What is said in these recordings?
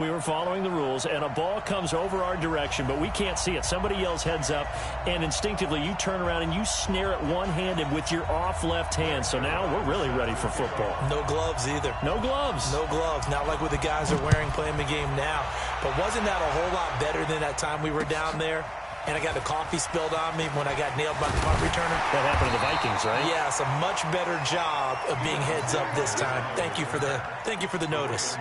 We were following the rules, and a ball comes over our direction, but we can't see it. Somebody yells heads up, and instinctively you turn around and you snare it one-handed with your off left hand. So now we're really ready for football. No gloves either. No gloves. No gloves. Not like what the guys are wearing playing the game now. But wasn't that a whole lot better than that time we were down there? And I got the coffee spilled on me when I got nailed by the punt returner. That happened to the Vikings, right? Yes, a much better job of being heads up this time. Thank you for the notice.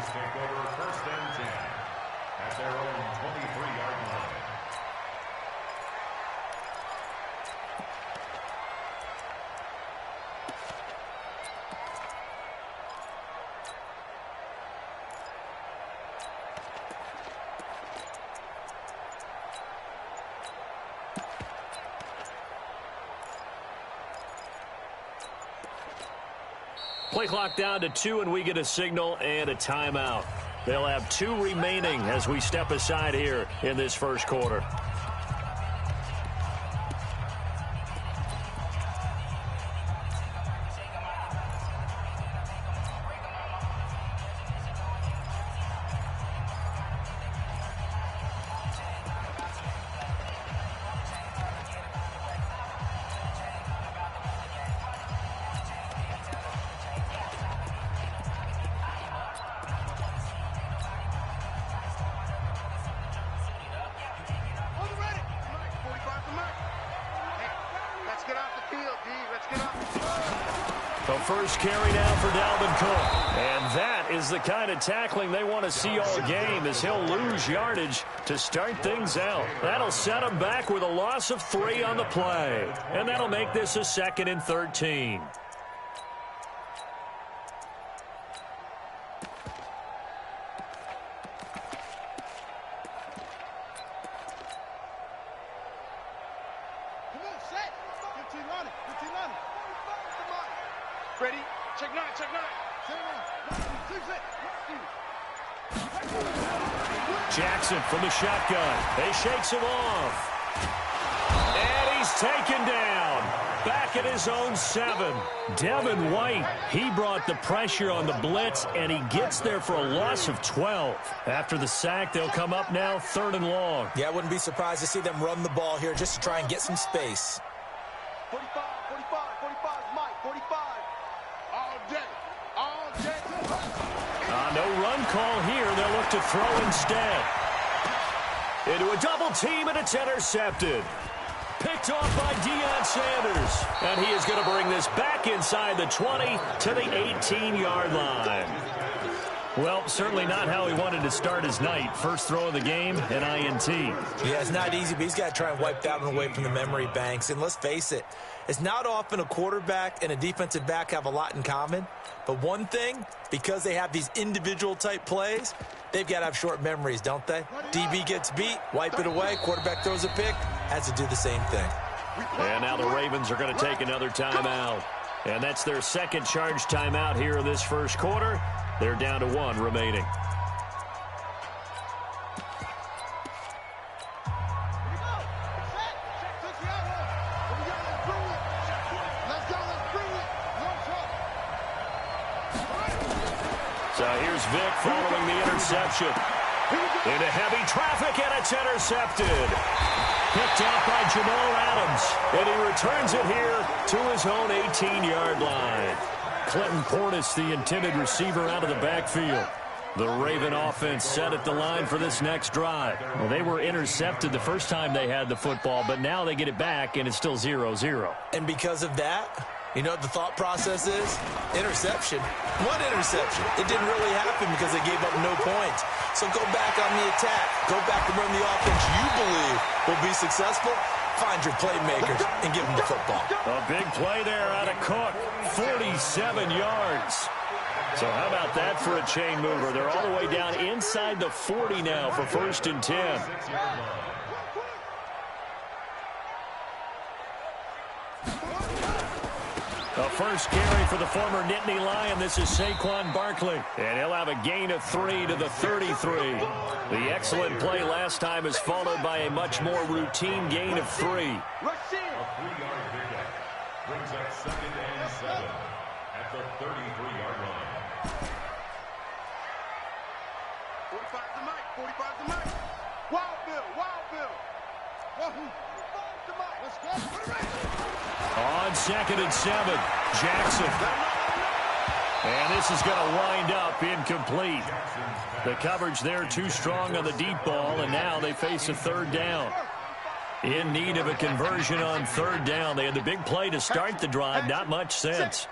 Play clock down to 2, and we get a signal and a timeout. They'll have 2 remaining as we step aside here in this first quarter. The first carry now for Dalvin Cook. And that is the kind of tackling they want to see all game, as he'll lose yardage to start things out. That'll set him back with a loss of 3 on the play. And that'll make this a 2nd and 13. Ready? Check 9, check 9. Jackson from the shotgun. He shakes him off. And he's taken down. Back at his own 7. Devin White, he brought the pressure on the blitz, and he gets there for a loss of 12. After the sack, they'll come up now 3rd and long. Yeah, I wouldn't be surprised to see them run the ball here just to try and get some space. 45, 45, 45, Mike, 45. All day, all day. No run call here. They'll look to throw instead. Into a double team, and it's intercepted. Picked off by Deion Sanders. And he is going to bring this back inside the 20 to the 18-yard line. Well, certainly not how he wanted to start his night. First throw of the game, an INT. Yeah, it's not easy, but he's got to try and wipe that one away from the memory banks. And let's face it, it's not often a quarterback and a defensive back have a lot in common. But one thing, because they have these individual type plays, they've got to have short memories, don't they? DB gets beat, wipe it away, quarterback throws a pick, has to do the same thing. And now the Ravens are going to take another timeout. And that's their second charge timeout here in this first quarter. They're down to 1 remaining. So here's Vic following the interception. Into heavy traffic, and it's intercepted. Picked off by Jamal Adams. And he returns it here to his own 18-yard line. Clinton Portis, the intended receiver, out of the backfield. The Raven offense set at the line for this next drive. Well, they were intercepted the first time they had the football, but now they get it back, and it's still 0-0. And because of that, you know what the thought process is? Interception. What interception? It didn't really happen because they gave up no points. So go back on the attack. Go back and run the offense you believe will be successful. Find your playmakers and give them the football. A big play there out of Cook. 47 yards. So how about that for a chain mover? They're all the way down inside the 40 now for 1st and 10. The first carry for the former Nittany Lion. This is Saquon Barkley. And he'll have a gain of 3 to the 33. The excellent play last time is followed by a much more routine gain of 3. Rush in. A 3-yard pickup brings up 2nd and 7 at the 33-yard line. 45. to Mike. 45 to Mike. Wild Bill. Wild Bill. 45 to Mike. Let's go. Put it right. On 2nd and 7, Jackson. And this is going to wind up incomplete. The coverage there too strong on the deep ball, and now they face a 3rd down. In need of a conversion on 3rd down. They had the big play to start the drive. Not much sense.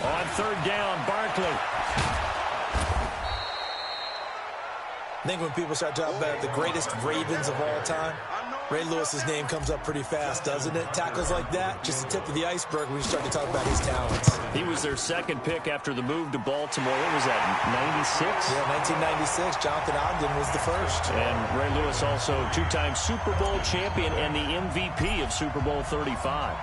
On 3rd down, Barkley. I think when people start talking about the greatest Ravens of all time, Ray Lewis's name comes up pretty fast, doesn't it? Tackles like that, just the tip of the iceberg when you start to talk about his talents. He was their 2nd pick after the move to Baltimore. What was that, 96? Yeah, 1996. Jonathan Ogden was the first. And Ray Lewis also 2-time Super Bowl champion and the MVP of Super Bowl 35.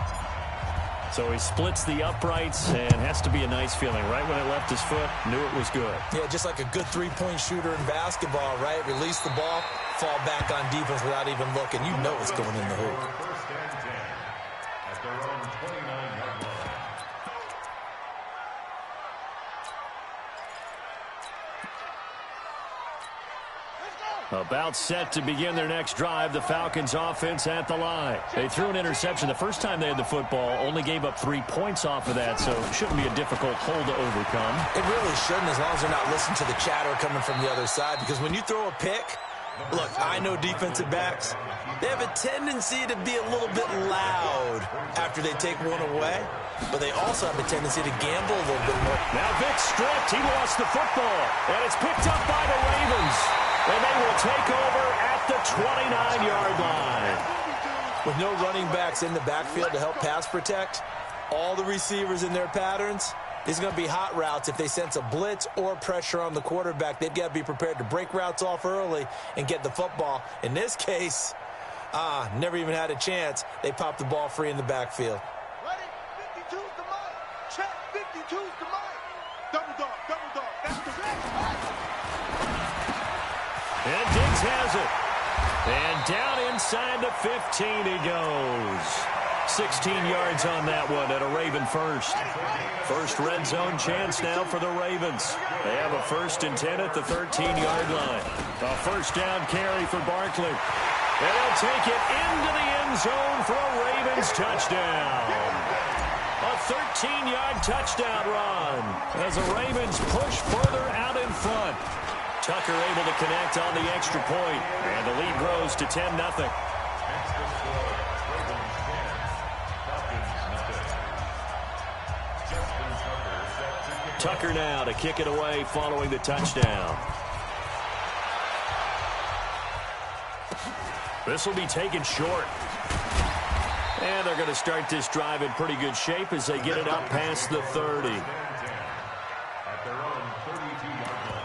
So he splits the uprights and has to be a nice feeling. Right when it left his foot, knew it was good. Yeah, just like a good three-point shooter in basketball, right? Release the ball, fall back on defense without even looking. You know it's going in the hoop. First and 10 at their own 29-yard line. About set to begin their next drive, the Falcons offense at the line. They threw an interception the first time they had the football, only gave up 3 points off of that, so it shouldn't be a difficult hole to overcome. It really shouldn't, as long as they're not listening to the chatter coming from the other side, because when you throw a pick, look, I know defensive backs, they have a tendency to be a little bit loud after they take one away, but they also have a tendency to gamble a little bit more. Now Vic stripped. He lost the football, and it's picked up by the Ravens. And they will take over at the 29-yard line. With no running backs in the backfield to help pass protect, all the receivers in their patterns, these are going to be hot routes. If they sense a blitz or pressure on the quarterback, they've got to be prepared to break routes off early and get the football. In this case, never even had a chance. They popped the ball free in the backfield. Ready? 52's the Mike. Check. 52's the Mike. Double dog. Double dog. That's the And Diggs has it. And down inside the 15 he goes. 16 yards on that one at a Raven first. First red zone chance now for the Ravens. They have a 1st and 10 at the 13-yard line. A first down carry for Barkley. And he'll take it into the end zone for a Ravens touchdown. A 13-yard touchdown run as the Ravens push further out in front. Tucker able to connect on the extra point, and the lead grows to 10-0. Tucker now to kick it away following the touchdown. This will be taken short. And they're going to start this drive in pretty good shape as they get it up past the 30. At their own 32-yard line.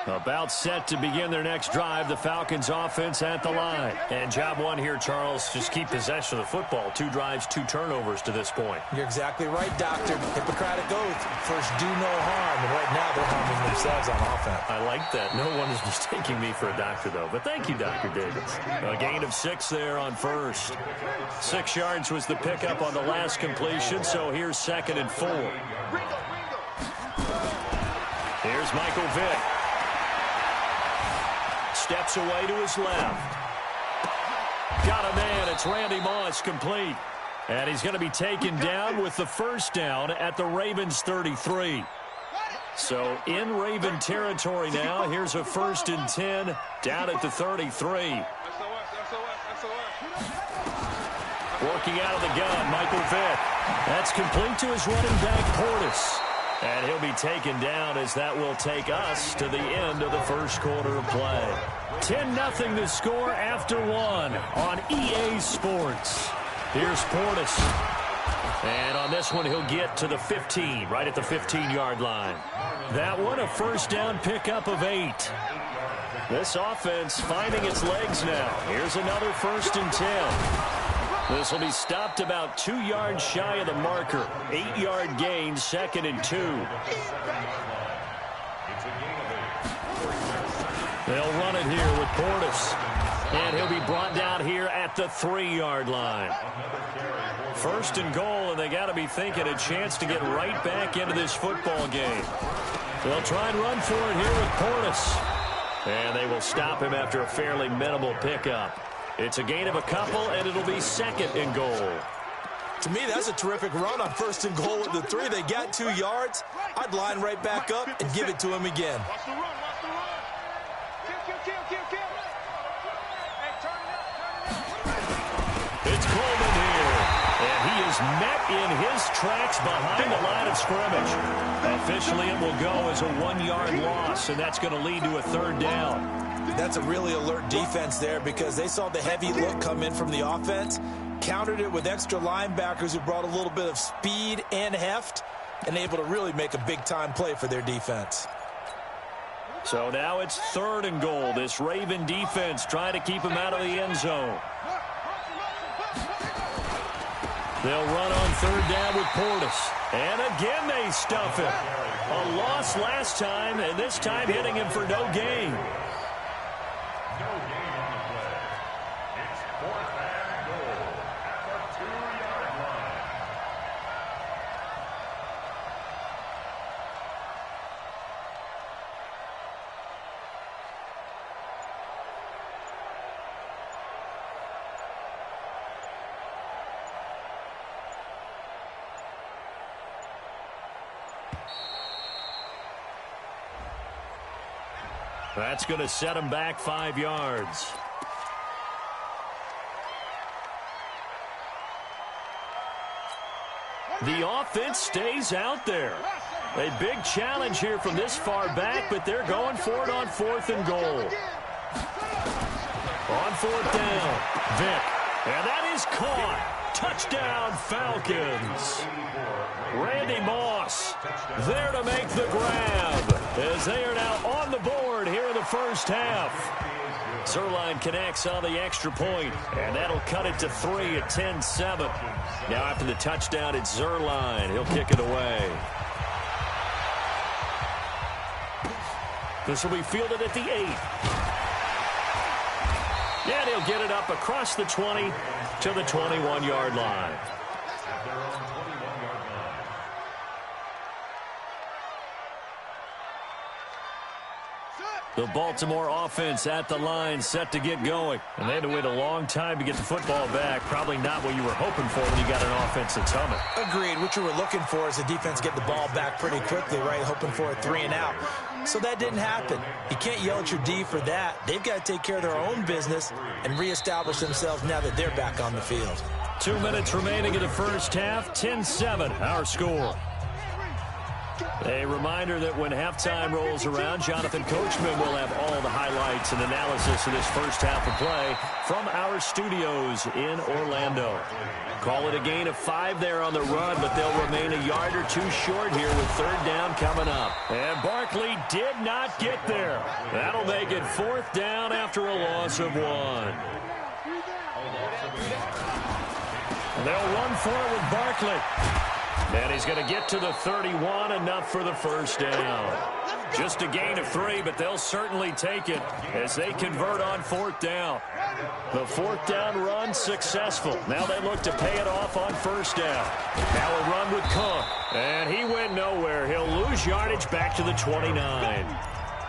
About set to begin their next drive, the Falcons offense at the line. And job one here, Charles, just keep possession of the football. 2 drives, 2 turnovers to this point. You're exactly right, Doctor. Hippocratic oath. First, do no harm. And right now, they're harming themselves on offense. I like that. No one is mistaking me for a doctor, though. But thank you, Dr. Davis. A gain of 6 there on first. 6 yards was the pickup on the last completion, so here's 2nd and 4. Here's Michael Vick. Steps away to his left. Got a man. It's Randy Moss, complete. And he's going to be taken down with the first down at the Ravens 33. So in Raven territory now. Here's a 1st and 10 down at the 33. Working out of the gun, Michael Vick. That's complete to his running back, Portis. And he'll be taken down as that will take us to the end of the first quarter of play. 10-0 to score after 1 on EA Sports. Here's Portis. And on this one, he'll get to the 15, right at the 15-yard line. That one, a first down pickup of 8. This offense finding its legs now. Here's another 1st and 10. This will be stopped about 2 yards shy of the marker. 8-yard gain, 2nd and 2. They'll run it here with Portis. And he'll be brought down here at the 3-yard line. First and goal, and they got to be thinking a chance to get right back into this football game. They'll try and run for it here with Portis. And they will stop him after a fairly minimal pickup. It's a gain of a couple, and it'll be second and goal. To me, that's a terrific run on first and goal at the 3. They got 2 yards. I'd line right back up and give it to him again. Watch the run, watch the run. Kill. Hey, turn it up. It's Coleman here. And he is met in his tracks behind the line of scrimmage. Officially, it will go as a 1-yard loss, and that's going to lead to a 3rd down. That's a really alert defense there because they saw the heavy look come in from the offense, countered it with extra linebackers who brought a little bit of speed and heft, and able to really make a big-time play for their defense. So now it's 3rd and goal. This Raven defense trying to keep him out of the end zone. They'll run on 3rd down with Portis. And again they stuff him. A loss last time, and this time hitting him for no gain. No gain on the play. It's 4th and goal at the 2-yard line. That's going to set him back 5 yards. The offense stays out there. A big challenge here from this far back, but they're going for it on 4th and goal. On 4th down, Vick. And that is caught. Touchdown, Falcons. Randy Moss there to make the grab as they are now on the board here in the first half. Zuerlein connects on the extra point, and that'll cut it to 3 at 10-7. Now after the touchdown, it's Zuerlein. He'll kick it away. This will be fielded at the 8. And he'll get it up across the 20 to the 21-yard line. At their own 21-yard line. The Baltimore offense at the line, set to get going. And they had to wait a long time to get the football back. Probably not what you were hoping for when you got an offense that's humming. Agreed. What you were looking for is the defense get the ball back pretty quickly, right? Hoping for a 3 and out. So that didn't happen. You can't yell at your D for that. They've got to take care of their own business and reestablish themselves now that they're back on the field. 2 minutes remaining in the first half. 10-7, our score. A reminder that when halftime rolls around, Jonathan Coachman will have all the highlights and analysis of this first half of play from our studios in Orlando. Call it a gain of 5 there on the run, but they'll remain a yard or 2 short here with 3rd down coming up. And Barkley did not get there. That'll make it 4th down after a loss of 1. They'll run for it with Barkley. And he's going to get to the 31, enough for the first down. Just a gain of 3, but they'll certainly take it as they convert on 4th down. The 4th down run successful. Now they look to pay it off on 1st down. Now a run with Cook. And he went nowhere. He'll lose yardage back to the 29.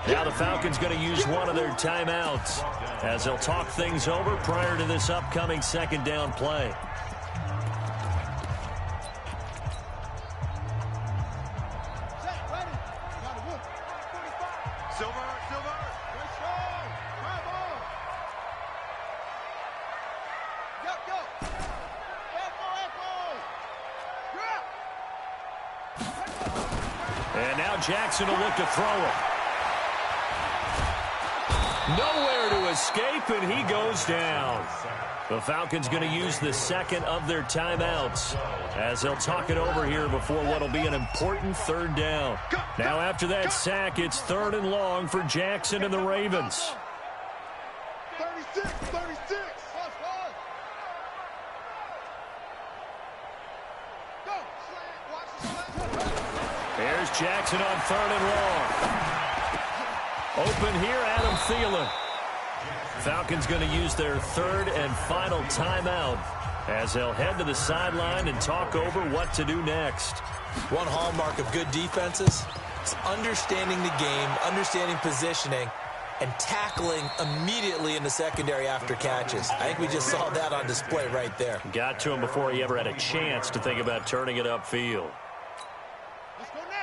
Now the Falcons going to use one of their timeouts as they'll talk things over prior to this upcoming 2nd down play. And now Jackson will look to throw it. Nowhere to escape, and he goes down. The Falcons going to use the 2nd of their timeouts as they'll talk it over here before what will be an important 3rd down. Now after that sack, it's 3rd and long for Jackson and the Ravens. 36. Go. Here's Jackson on 3rd and long. Open here, Adam Thielen. Falcons going to use their third and final timeout as they'll head to the sideline and talk over what to do next. One hallmark of good defenses is understanding the game, understanding positioning, and tackling immediately in the secondary after catches. I think we just saw that on display right there. Got to him before he ever had a chance to think about turning it upfield.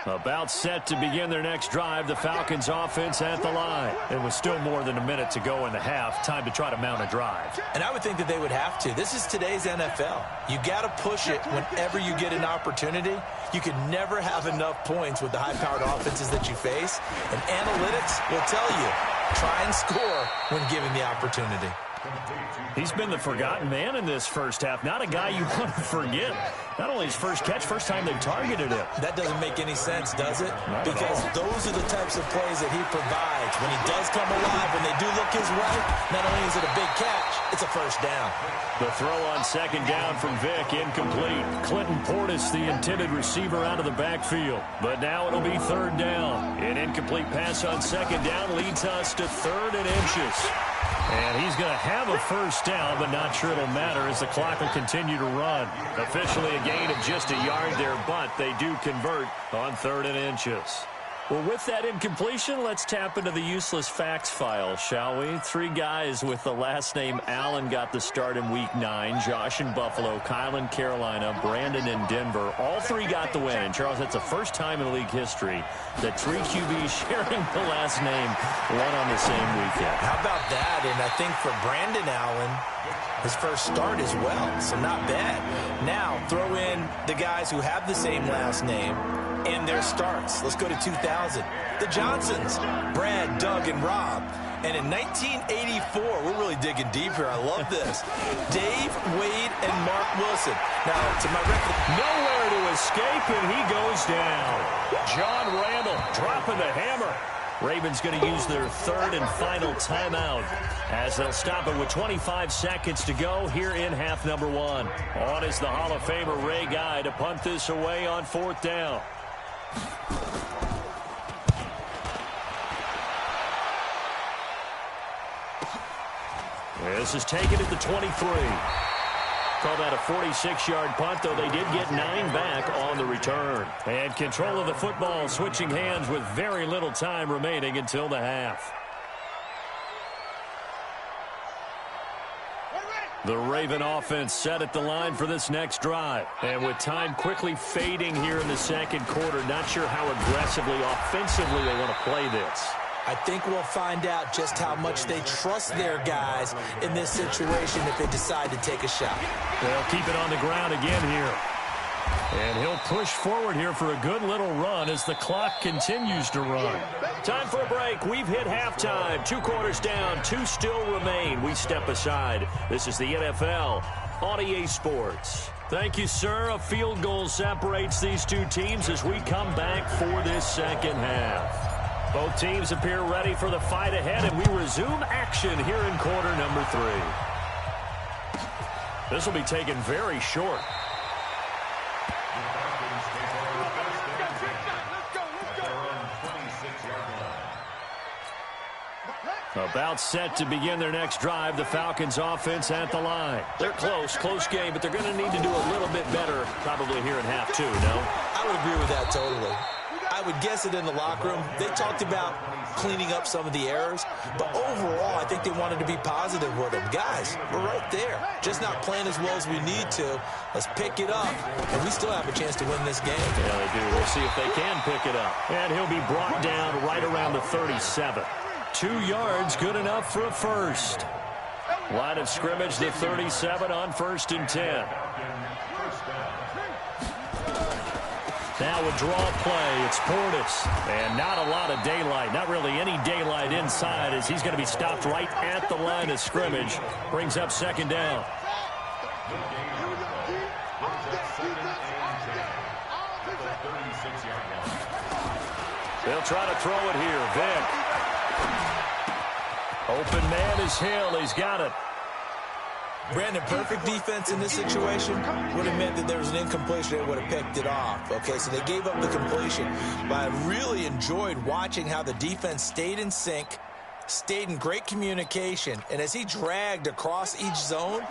About set to begin their next drive, the Falcons offense at the line. It was still more than a minute to go in the half. Time to try to mount a drive. And I would think that they would have to. This is today's NFL. You got to push it whenever you get an opportunity. You can never have enough points with the high-powered offenses that you face. And analytics will tell you, try and score when given the opportunity. He's been the forgotten man in this first half. Not a guy you want to forget. Not only his first catch, first time they targeted him. That doesn't make any sense, does it? Because those are the types of plays that he provides. When he does come alive, when they do look his way, not only is it a big catch, it's a first down. The throw on second down from Vick, incomplete. Clinton Portis, the intended receiver, out of the backfield. But now it'll be third down. An incomplete pass on second down leads us to 3rd and inches. And he's going to have a first down, but not sure it'll matter as the clock will continue to run. Officially a gain of just a yard there, but they do convert on 3rd and inches. Well, with that incompletion, let's tap into the useless facts file, shall we? 3 guys with the last name Allen got the start in Week 9. Josh in Buffalo, Kyle in Carolina, Brandon in Denver. All 3 got the win. And, Charles, that's the first time in league history that 3 QBs sharing the last name won on the same weekend. How about that? And I think for Brandon Allen, his first start as well, so not bad. Now, throw in the guys who have the same last name and their starts. Let's go to 2000. The Johnsons, Brad, Doug, and Rob. And in 1984, we're really digging deep here. I love this. Dave, Wade, and Mark Wilson. Now, to my record, nowhere to escape, and he goes down. John Randall dropping the hammer. Ravens going to use their 3rd and final timeout as they'll stop it with 25 seconds to go here in half number 1. On is the Hall of Famer Ray Guy to punt this away on 4th down. This is taken at the 23. Call that a 46-yard punt, though they did get 9 back on the return. And control of the football switching hands with very little time remaining until the half. The Raven offense set at the line for this next drive. And with time quickly fading here in the second quarter, not sure how aggressively, offensively they want to play this. I think we'll find out just how much they trust their guys in this situation if they decide to take a shot. They'll keep it on the ground again here. And he'll push forward here for a good little run as the clock continues to run. Time for a break. We've hit halftime. 2 quarters down, 2 still remain. We step aside. This is the NFL on EA Sports. Thank you, sir. A field goal separates these 2 teams as we come back for this second half. Both teams appear ready for the fight ahead, and we resume action here in quarter number 3. This will be taken very short. About set to begin their next drive, the Falcons offense at the line. They're close game, but they're going to need to do a little bit better probably here in half 2, no? I would agree with that totally. I would guess it in the locker room. They talked about cleaning up some of the errors, but overall, I think they wanted to be positive with them. Guys, we're right there. Just not playing as well as we need to. Let's pick it up, and we still have a chance to win this game. Yeah, they do. We'll see if they can pick it up. And he'll be brought down right around the 37. 2 yards, good enough for a first. Line of scrimmage, the 37 on 1st and 10. Now a draw play. It's Portis. And not a lot of daylight. Not really any daylight inside as he's going to be stopped right at the line of scrimmage. Brings up second down. They'll try to throw it here. Vick. Open man is Hill. He's got it. Brandon, perfect defense in this situation would have meant that there was an incompletion. They would have picked it off. Okay, so they gave up the completion. But I really enjoyed watching how the defense stayed in sync stayed in great communication. And as he dragged across each zone,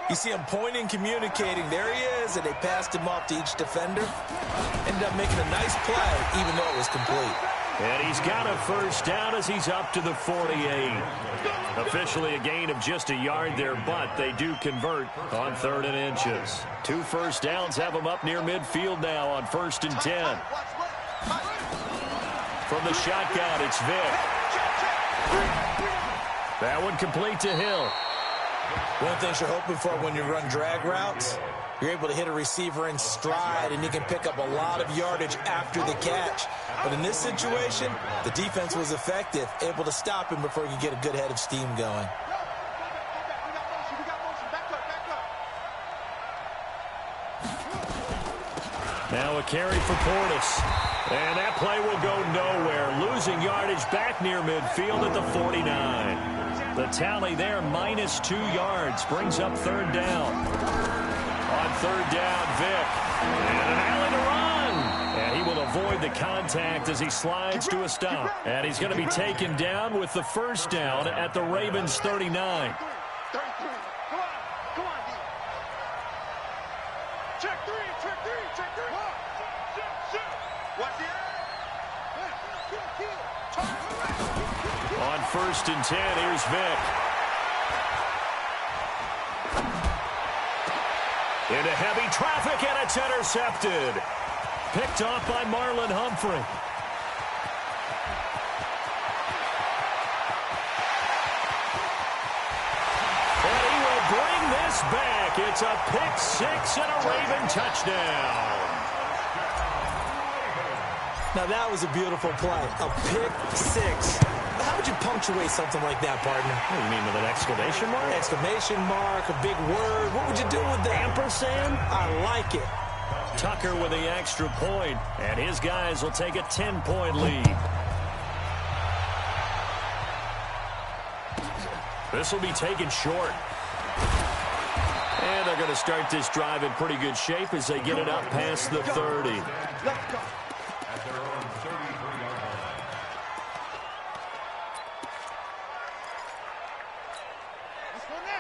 you see him pointing, communicating. There he is, and they passed him off to each defender. Ended up making a nice play, even though it was complete. And he's got a first down as he's up to the 48. Officially a gain of just a yard there, but they do convert on 3rd and inches. 2 first downs have them up near midfield now on 1st and 10. From the shotgun, it's Vick. That one complete to Hill. One of the things you're hoping for when you run drag routes, you're able to hit a receiver in stride, and you can pick up a lot of yardage after the catch. But in this situation, the defense was effective, able to stop him before he could get a good head of steam going. Now a carry for Portis. And that play will go nowhere. Losing yardage back near midfield at the 49. The tally there, -2 yards, brings up 3rd down. On 3rd down, Vick. And an alley to run. And he will avoid the contact as he slides to a stop. And he's going to be taken down with the first down at the Ravens' 39. 33. Come on, D. Check 3. Watch the On 1st and 10, here's Vick. Into heavy traffic, and it's intercepted. Picked off by Marlon Humphrey. And he will bring this back. It's a pick-6 and a Raven touchdown. Now, that was a beautiful play. A pick-6. How would you punctuate something like that, partner? What do you mean, with an exclamation mark? Exclamation mark, a big word. What would you do with that? Ampersand? I like it. Tucker with the extra point, and his guys will take a 10-point lead. This will be taken short. And they're going to start this drive in pretty good shape as they get it up past the 30. Let's go. At their own 33-yard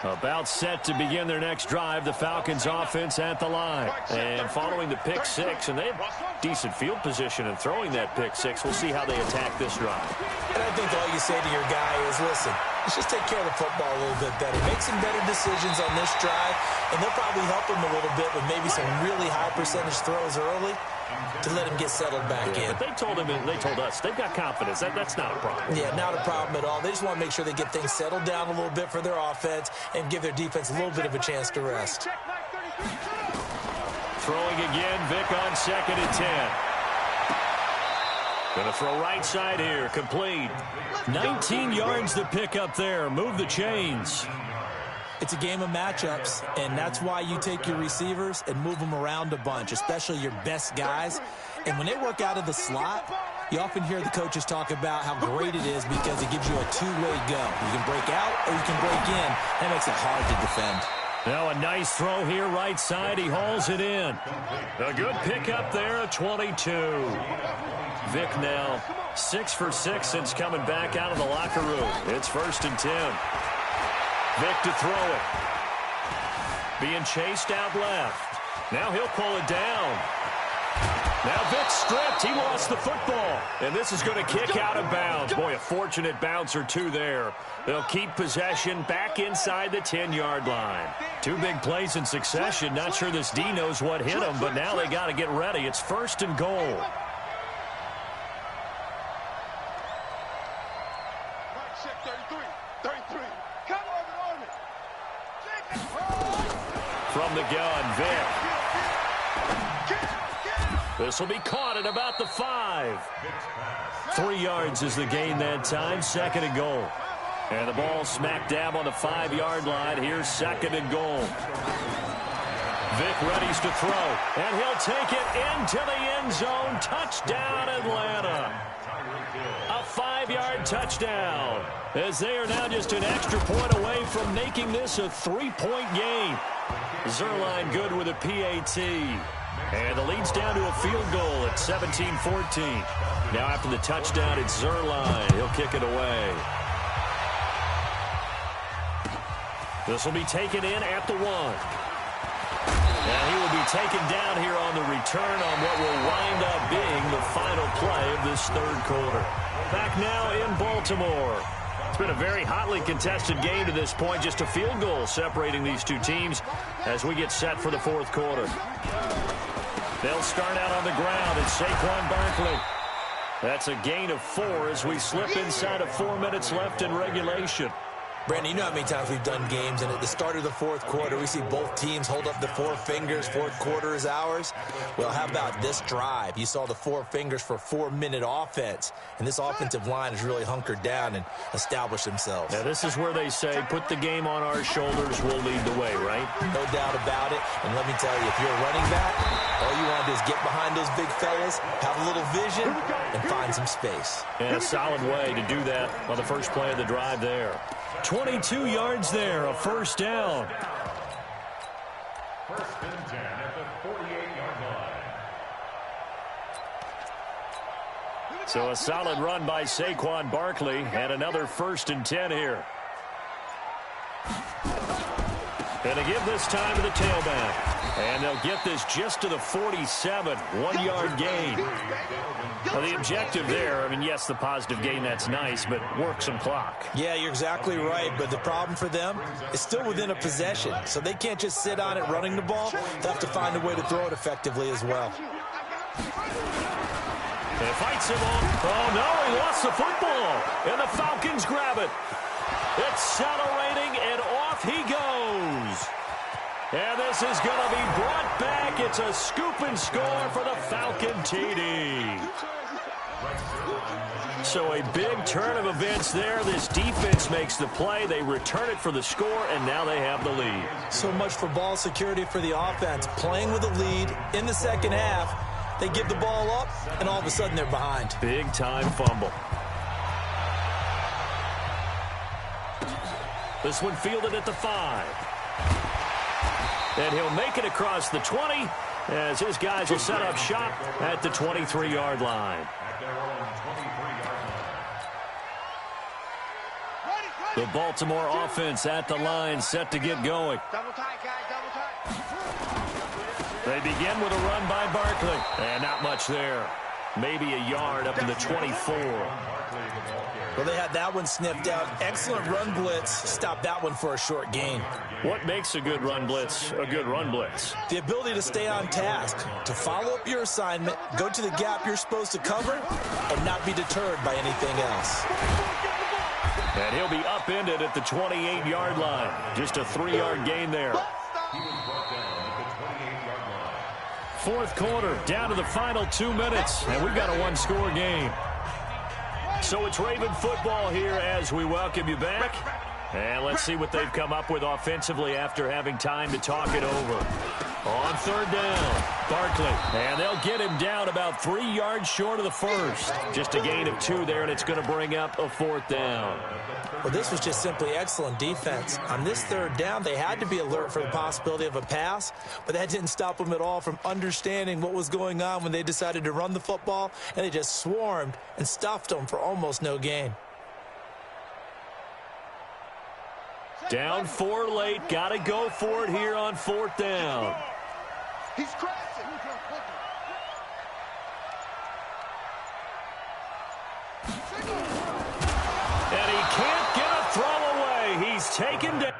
line. About set to begin their next drive, the Falcons offense at the line. And following the pick-6, and they have decent field position in throwing that pick-6. We'll see how they attack this drive. And I think all you say to your guy is, listen, let's just take care of the football a little bit better. Make some better decisions on this drive, and they'll probably help him a little bit with maybe some really high percentage throws early to let him get settled back in. But they told us they've got confidence. That's not a problem. Yeah, not a problem at all. They just want to make sure they get things settled down a little bit for their offense and give their defense a little bit of a chance to rest. Throwing again, Vick on 2nd and 10. Going to throw right side here, complete. 19 yards to pick up there. Move the chains. It's a game of matchups, and that's why you take your receivers and move them around a bunch, especially your best guys. And when they work out of the slot, you often hear the coaches talk about how great it is because it gives you a two-way go. You can break out or you can break in. That makes it hard to defend. Now a nice throw here, right side. He hauls it in. A good pickup there, a 22. Vick now 6 for 6 since coming back out of the locker room. It's 1st and 10. Vick to throw it. Being chased out left. Now he'll pull it down. Now Vick stripped. He lost the football. And this is going to kick out of bounds. Boy, a fortunate bounce or two there. They'll keep possession back inside the 10-yard line. 2 big plays in succession. Not sure this D knows what hit him, but now they got to get ready. It's 1st and goal. From the gun, Vick. This will be caught at about the 5. 3 yards is the gain that time. 2nd and goal. And the ball smack dab on the 5-yard line. Here's 2nd and goal. Vick readies to throw. And he'll take it into the end zone. Touchdown, Atlanta. A 5-yard touchdown. As they are now just an extra point away from making this a 3-point game. Zuerlein good with a PAT. And the lead's down to a field goal at 17-14. Now after the touchdown, it's Zuerlein. He'll kick it away. This will be taken in at the 1. And he will be taken down here on the return on what will wind up being the final play of this third quarter. Back now in Baltimore. It's been a very hotly contested game to this point. Just a field goal separating these two teams as we get set for the fourth quarter. They'll start out on the ground. It's Saquon Barkley. That's a gain of 4 as we slip inside of 4 minutes left in regulation. Brandon, you know how many times we've done games, and at the start of the fourth quarter, we see both teams hold up the 4 fingers, fourth quarter is ours. Well, how about this drive? You saw the 4 fingers for 4-minute offense, and this offensive line has really hunkered down and established themselves. Now, this is where they say, put the game on our shoulders, we'll lead the way, right? No doubt about it, and let me tell you, if you're a running back, all you want to do is get behind those big fellas, have a little vision, and find some space. And a solid way to do that on the first play of the drive there. 22 yards there, a first down. First and 10 at the 48-yard line. So a solid run by Saquon Barkley and another first and 10 here. And to give this time to the tailback. And they'll get this just to the 47, 1-yard gain. Well, the objective there, I mean, yes, the positive gain, that's nice, but work some clock. Yeah, you're exactly right, but the problem for them is still within a possession, so they can't just sit on it running the ball. They have to find a way to throw it effectively as well. It fights him on. Oh, no, he lost the football, and the Falcons grab it. Accelerating, and off he goes. And this is going to be brought back. It's a scoop and score for the Falcon TD. So a big turn of events there. This defense makes the play. They return it for the score, and now they have the lead. So much for ball security for the offense. Playing with a lead in the second half. They give the ball up, and all of a sudden they're behind. Big-time fumble. This one fielded at the 5. And he'll make it across the 20 as his guys will set up shop at the 23-yard line. The Baltimore offense at the line set to get going. Double tight, guys, double tight. They begin with a run by Barkley. And not much there. Maybe a yard up to the 24. Well, they had that one sniffed out. Excellent run blitz. Stopped that one for a short gain. What makes a good run blitz a good run blitz? The ability to stay on task, to follow up your assignment, go to the gap you're supposed to cover, and not be deterred by anything else. And he'll be upended at the 28-yard line. Just a 3-yard gain there. Fourth quarter, down to the final 2 minutes, and we've got a one-score game. So it's Raven football here as we welcome you back. And let's see what they've come up with offensively after having time to talk it over. On third down, Barkley. And they'll get him down about 3 yards short of the first. Just a gain of 2 there, and it's going to bring up a fourth down. Well, this was just simply excellent defense. On this third down, they had to be alert for the possibility of a pass, but that didn't stop them at all from understanding what was going on when they decided to run the football, and they just swarmed and stuffed them for almost no gain. Down 4 late. Got to go for it here on fourth down. He's crashing. And he can't get a throw away. He's taken down.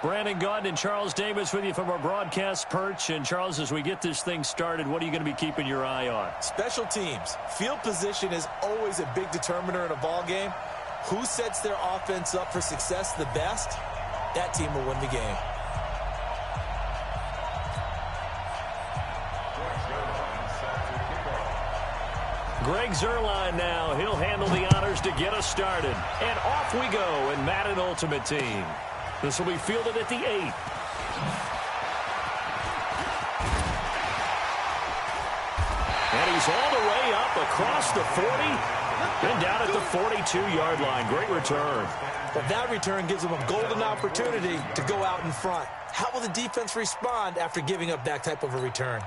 Brandon Gaudin and Charles Davis with you from our broadcast perch. And, Charles, as we get this thing started, what are you going to be keeping your eye on? Special teams. Field position is always a big determiner in a ball game. Who sets their offense up for success the best, that team will win the game. Greg Zuerlein now. He'll handle the honors to get us started. And off we go in Madden Ultimate Team. This will be fielded at the 8. And he's all the way up across the 40 and down at the 42-yard line. Great return. But that return gives them a golden opportunity to go out in front. How will the defense respond after giving up that type of a return?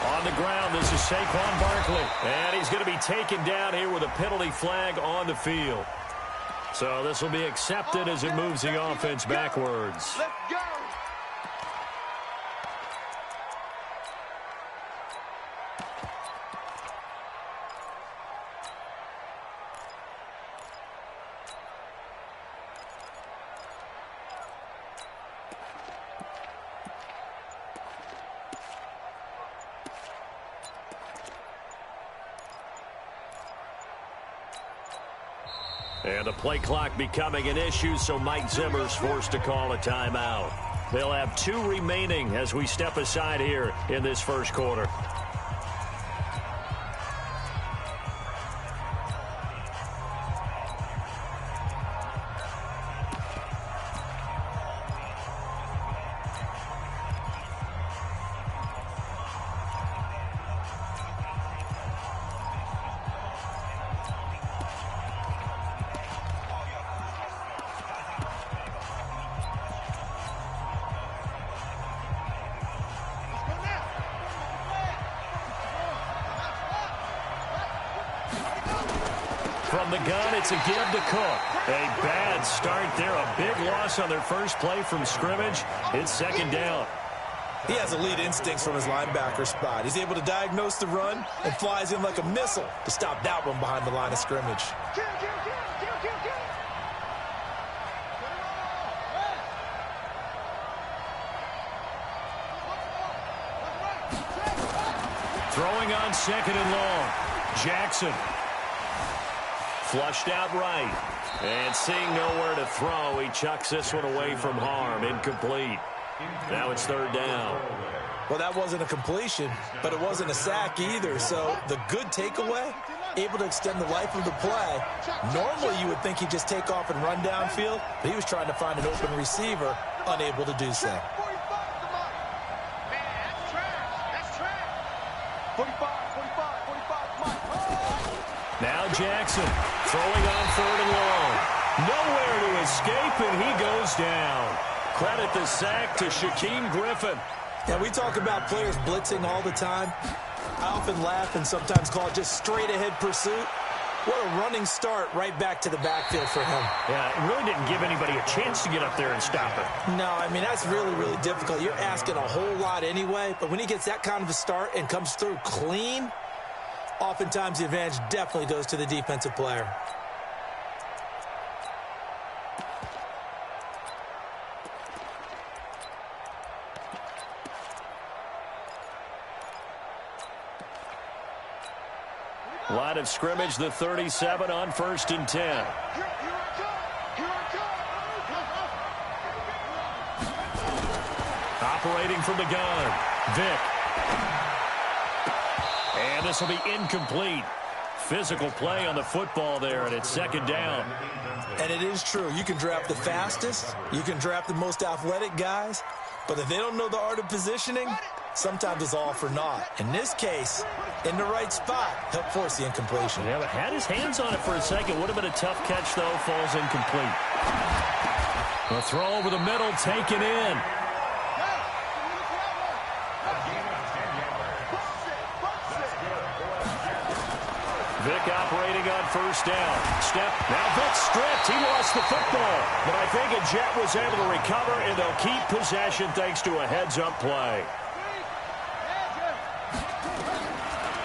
On the ground, this is Saquon Barkley. And he's going to be taken down here with a penalty flag on the field. So this will be accepted as it moves the offense backwards. Let's go. And the play clock becoming an issue, so Mike Zimmer's forced to call a timeout. They'll have 2 remaining as we step aside here in this first quarter. From the gun, it's a give to Cook. A bad start there. A big loss on their first play from scrimmage. It's second down. He has elite instincts from his linebacker spot. He's able to diagnose the run and flies in like a missile to stop that one behind the line of scrimmage. Throwing on second and long. Jackson. Flushed out right. And seeing nowhere to throw, he chucks this one away from harm. Incomplete. Now it's third down. Well, that wasn't a completion, but it wasn't a sack either. So the good takeaway, able to extend the life of the play. Normally you would think he'd just take off and run downfield, but he was trying to find an open receiver, unable to do so. 45, now Jackson throwing on third and long. Nowhere to escape, and he goes down. Credit the sack to Shaquem Griffin. Yeah, we talk about players blitzing all the time. I often laugh and sometimes call it just straight-ahead pursuit. What a running start right back to the backfield for him. Yeah, it really didn't give anybody a chance to get up there and stop it. No, I mean, that's really, really difficult. You're asking a whole lot anyway, but when he gets that kind of a start and comes through clean, oftentimes the advantage definitely goes to the defensive player. Line of scrimmage, the 37 on 1st and 10. Operating from the gun, Vick. And this will be incomplete. Physical play on the football there, and it's second down. And it is true. You can draft the fastest. You can draft the most athletic guys. But if they don't know the art of positioning, sometimes it's all for naught. In this case, in the right spot, he'll force the incompletion. Yeah, but had his hands on it for a second. Would have been a tough catch, though. Falls incomplete. The throw over the middle, taken in. Vick operating on first down. Step. Now Vick stripped. He lost the football. But I think a Jet was able to recover, and they'll keep possession thanks to a heads-up play.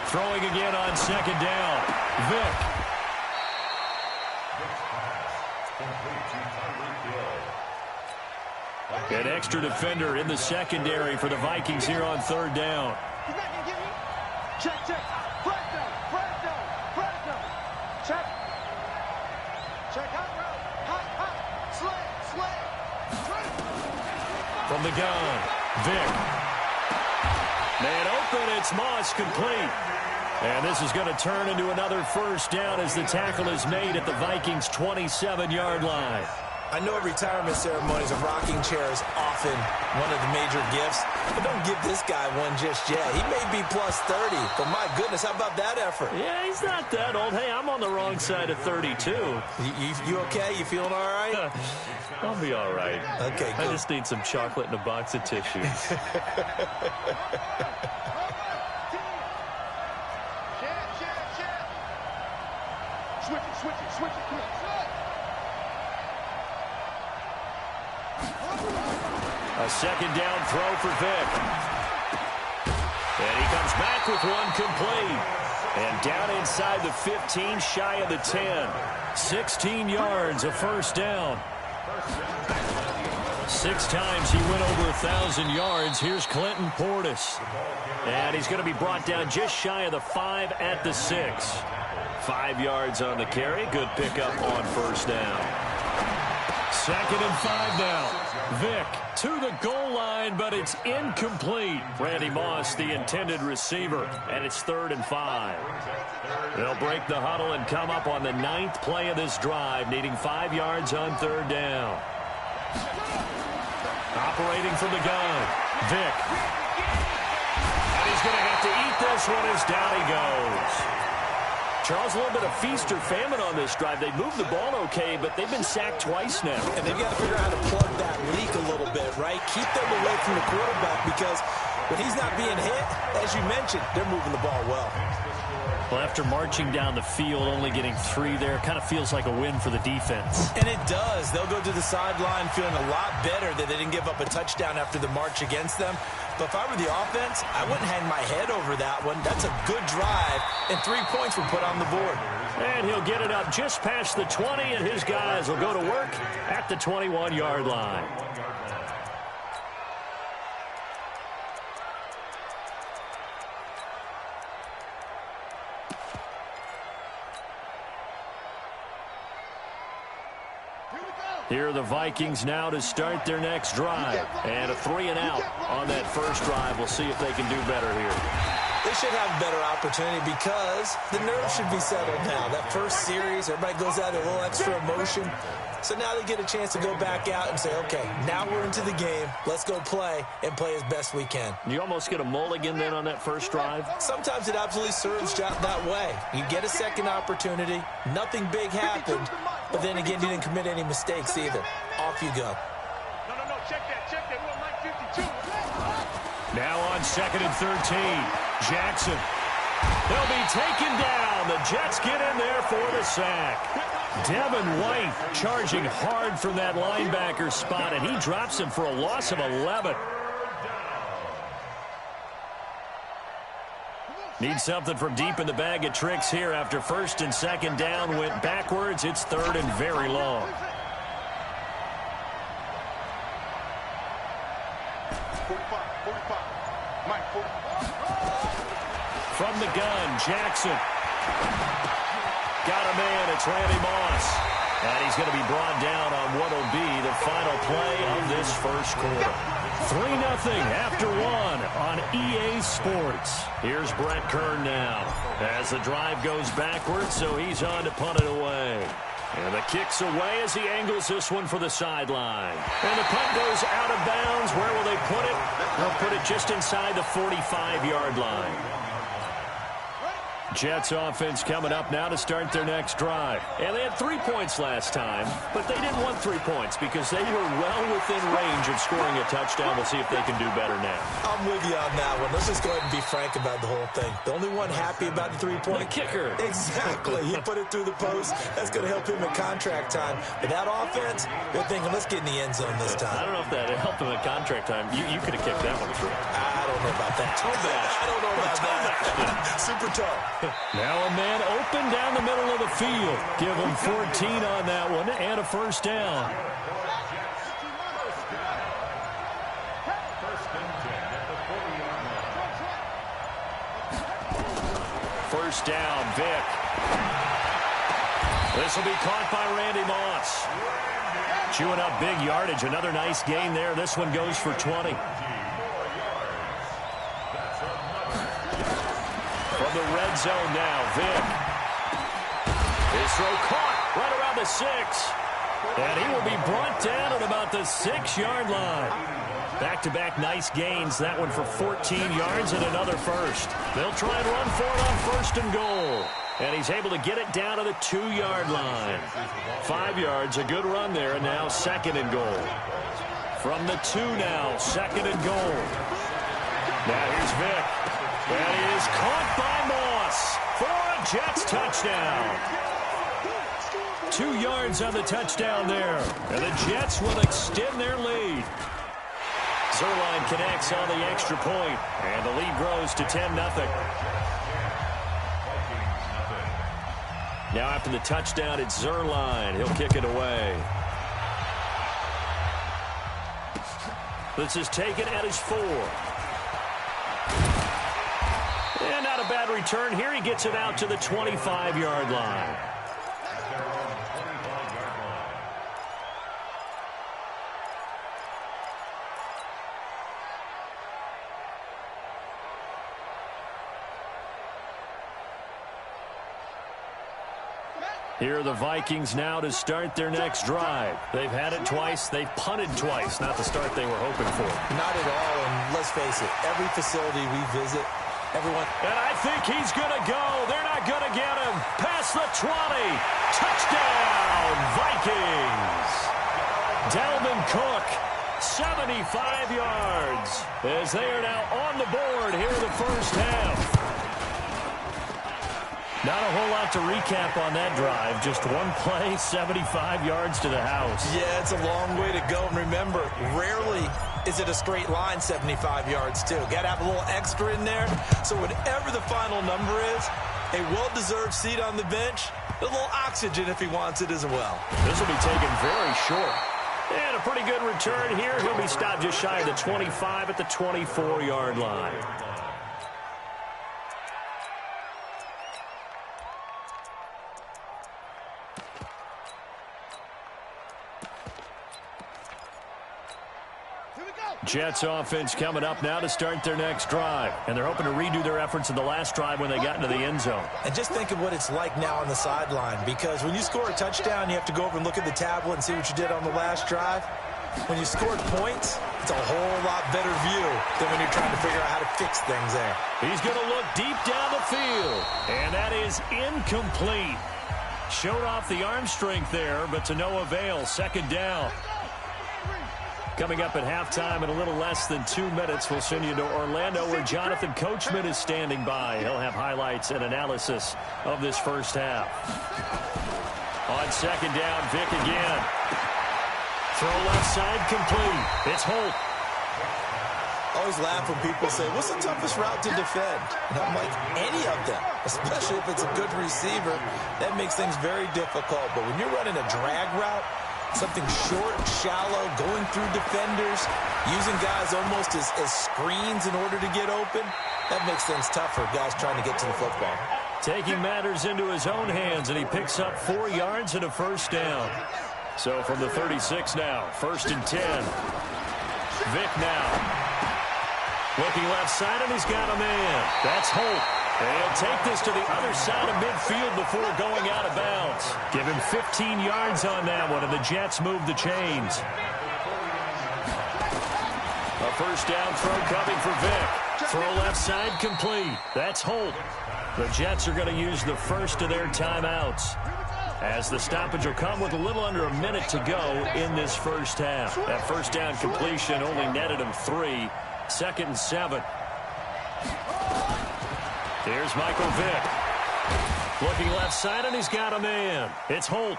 Throwing again on second down. Vick. An extra defender in the secondary for the Vikings here on third down. Check, check. Flag down, flag down, flag down. Check. Check, hot route. Hot, slant. From the gun, Vick. Man open, it's Moss, complete. And this is going to turn into another first down as the tackle is made at the Vikings' 27-yard line. I know retirement ceremonies of rocking chair is often one of the major gifts, but don't give this guy one just yet. He may be plus 30, but my goodness, how about that effort? Yeah, he's not that old. Hey, I'm on the wrong side of 32. You okay? You feeling all right? I'll be all right. Okay, good. I just need some chocolate and a box of tissues. Switch it, come on. A second down throw for Vick. And he comes back with one complete. And down inside the 15, shy of the 10. 16 yards, a first down. 6 times he went over 1,000 yards. Here's Clinton Portis. And he's going to be brought down just shy of the 5 at the 6. 5 yards on the carry. Good pickup on first down. 2nd and 5 now. Vick to the goal line, but it's incomplete. Randy Moss, the intended receiver, and it's 3rd and 5. They'll break the huddle and come up on the 9th play of this drive, needing 5 yards on 3rd down. Operating from the gun, Vick. And he's going to have to eat this one as down he goes. Charles, a little bit of feast or famine on this drive. They moved the ball okay, but they've been sacked twice now. And they've got to figure out how to plug that leak a little bit, right? Keep them away from the quarterback because when he's not being hit, as you mentioned, they're moving the ball well. Well, after marching down the field, only getting 3 there, kind of feels like a win for the defense. And it does. They'll go to the sideline feeling a lot better that they didn't give up a touchdown after the march against them. But if I were the offense, I wouldn't hang my head over that one. That's a good drive, and 3 points were put on the board. And he'll get it up just past the 20, and his guys will go to work at the 21-yard line. Here are the Vikings now to start their next drive. And a 3-and-out on that first drive. We'll see if they can do better here. They should have a better opportunity because the nerves should be settled now. That first series, everybody goes out a little extra emotion. So now they get a chance to go back out and say, okay, now we're into the game. Let's go play and play as best we can. You almost get a mulligan then on that first drive? Sometimes it absolutely serves that way. You get a second opportunity. Nothing big happened. But then again, you didn't commit any mistakes either. Off you go. No, check that. We don't like 52. Now on 2nd and 13, Jackson. They'll be taken down. The Jets get in there for the sack. Devin White charging hard from that linebacker spot, and he drops him for a loss of 11. Need something from deep in the bag of tricks here after 1st and 2nd down went backwards. It's 3rd and very long. 45. Mike, 45. From the gun, Jackson. Got a man, it's Randy Moss. And he's going to be brought down on what will be the final play of this first quarter. 3-0 after 1 on EA Sports. Here's Brett Kern now as the drive goes backwards, so he's on to punt it away. And the kick's away as he angles this one for the sideline. And the punt goes out of bounds. Where will they put it? They'll put it just inside the 45-yard line. Jets offense coming up now to start their next drive. And they had 3 points last time, but they didn't want 3 points because they were well within range of scoring a touchdown. We'll see if they can do better now. I'm with you on that one. Let's just go ahead and be frank about the whole thing. The only one happy about the 3-point. The kicker. Exactly. He put it through the post. That's going to help him in contract time. But that offense, they're thinking, let's get in the end zone this time. I don't know if that helped him in contract time. You could have kicked that one through. I don't know about that. I don't know about that. Super tough. Now a man open down the middle of the field. Give him 14 on that one and a first down. First down, Vic. This will be caught by Randy Moss. Chewing up big yardage. Another nice gain there. This one goes for 20. From the red zone now, Vic. His throw caught right around the 6. And he will be brought down at about the 6-yard line. Back-to-back nice gains. That one for 14 yards and another first. They'll try and run for it on first and goal. And he's able to get it down to the 2-yard line. 5 yards, a good run there, and now second and goal. From the 2 now, second and goal. Now here's Vic. That is caught by Moss for a Jets touchdown. 2 yards on the touchdown there. And the Jets will extend their lead. Zuerlein connects on the extra point, and the lead grows to 10-0. Now after the touchdown, it's Zuerlein. He'll kick it away. This is taken at his 4. And not a bad return here. He gets it out to the 25-yard line. Here are the Vikings now to start their next drive. They've had it twice. They've punted twice. Not the start they were hoping for. Not at all, and let's face it, every facility we visit, everyone... And I think he's going to go. They're not going to get him. Past the 20. Touchdown, Vikings. Dalvin Cook, 75 yards, as they are now on the board here in the first half. Not a whole lot to recap on that drive. Just one play, 75 yards to the house. Yeah, it's a long way to go. And remember, rarely is it a straight line 75 yards, too. Got to have a little extra in there. So whatever the final number is, a well-deserved seat on the bench, a little oxygen if he wants it as well. This will be taken very short. And a pretty good return here. He'll be stopped just shy of the 25 at the 24-yard line. Jets offense coming up now to start their next drive. And they're hoping to redo their efforts in the last drive when they got into the end zone. And just think of what it's like now on the sideline, because when you score a touchdown, you have to go over and look at the tablet and see what you did on the last drive. When you scored points, it's a whole lot better view than when you're trying to figure out how to fix things there. He's going to look deep down the field. And that is incomplete. Showed off the arm strength there, but to no avail. Second down. Coming up at halftime in a little less than 2 minutes, we'll send you to Orlando where Jonathan Coachman is standing by. He'll have highlights and analysis of this first half. On second down, Vic again. Throw left side complete. It's Holt. I always laugh when people say, what's the toughest route to defend? And I'm like, any of them, especially if it's a good receiver. That makes things very difficult. But when you're running a drag route, something short, shallow, going through defenders, using guys almost as screens in order to get open, that makes things tough for guys trying to get to the football. Taking matters into his own hands, and he picks up 4 yards and a first down. So from the 36 now, 1st and 10. Vic now. Looking left side, and he's got a man. That's Holt. They'll take this to the other side of midfield before going out of bounds. Give him 15 yards on that one, and the Jets move the chains. A first down throw coming for Vic. Throw left side complete. That's Holt. The Jets are going to use the first of their timeouts, as the stoppage will come with a little under a minute to go in this first half. That first down completion only netted him 3. 2nd and 7. Here's Michael Vick. Looking left side, and he's got a man. It's Holt.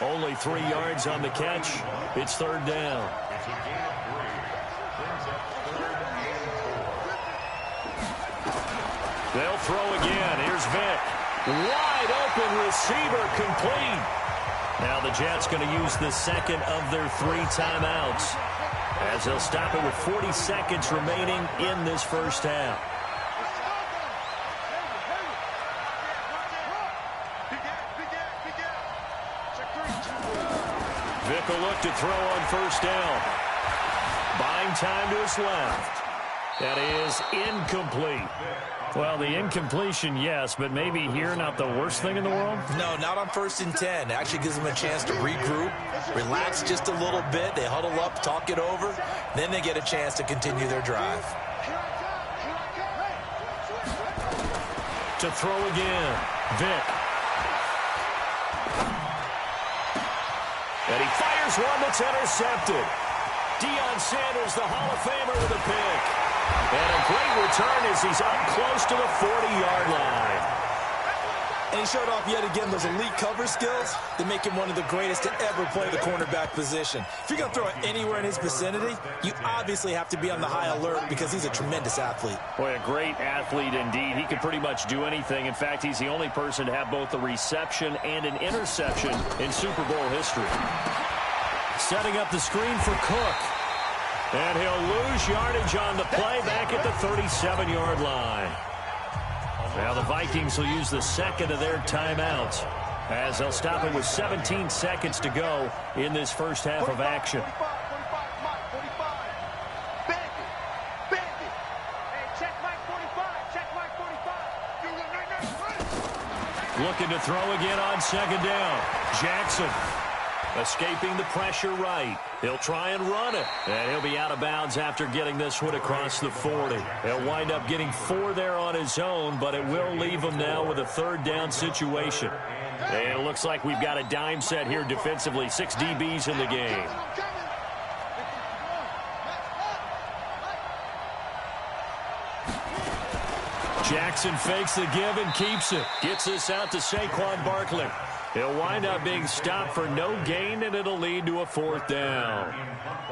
Only 3 yards on the catch. It's 3rd down. It's a gain of 3. Brings up 3rd and 4. They'll throw again. Here's Vick. Wide open receiver, complete. Now the Jets going to use the second of their 3 timeouts, as they'll stop it with 40 seconds remaining in this first half. Vick will look to throw on first down. Buying time to his left. That is incomplete. Well, the incompletion, yes, but maybe here not the worst thing in the world? No, not on 1st and 10. It actually gives them a chance to regroup, relax just a little bit. They huddle up, talk it over. Then they get a chance to continue their drive. To throw again, Vick. And he fires one that's intercepted. Deion Sanders, the Hall of Famer, with a pick. And a great return as he's up close to the 40-yard line. And he showed off yet again those elite cover skills that make him one of the greatest to ever play the cornerback position. If you're going to throw it anywhere in his vicinity, you obviously have to be on the high alert because he's a tremendous athlete. Boy, a great athlete indeed. He can pretty much do anything. In fact, he's the only person to have both a reception and an interception in Super Bowl history. Setting up the screen for Cook. And he'll lose yardage on the play back at the 37-yard line. Now the Vikings will use the second of their timeouts, as they'll stop it with 17 seconds to go in this first half of action. Looking to throw again on 2nd down. Jackson escaping the pressure right. He'll try and run it. And he'll be out of bounds after getting this one across the 40. He'll wind up getting 4 there on his own, but it will leave him now with a 3rd down situation. And it looks like we've got a dime set here defensively. 6 DBs in the game. Jackson fakes the give and keeps it. Gets this out to Saquon Barkley. He'll wind up being stopped for no gain, and it'll lead to a 4th down.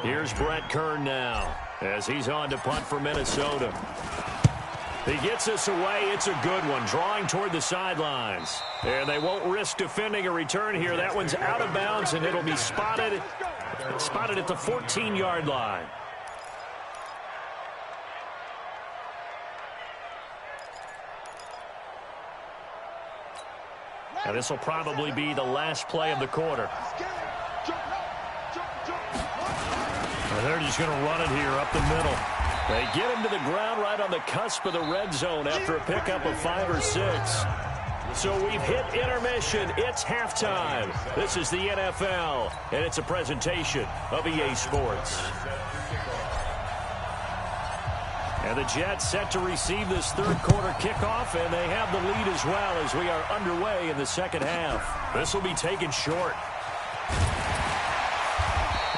Here's Brett Kern now, as he's on to punt for Minnesota. He gets this away. It's a good one, drawing toward the sidelines. And they won't risk defending a return here. That one's out of bounds, and it'll be spotted at the 14-yard line. Now this will probably be the last play of the quarter. And they're just going to run it here up the middle. They get him to the ground right on the cusp of the red zone after a pickup of 5 or 6. So we've hit intermission. It's halftime. This is the NFL, and it's a presentation of EA Sports. And the Jets set to receive this 3rd quarter kickoff, and they have the lead as well as we are underway in the 2nd half. This will be taken short.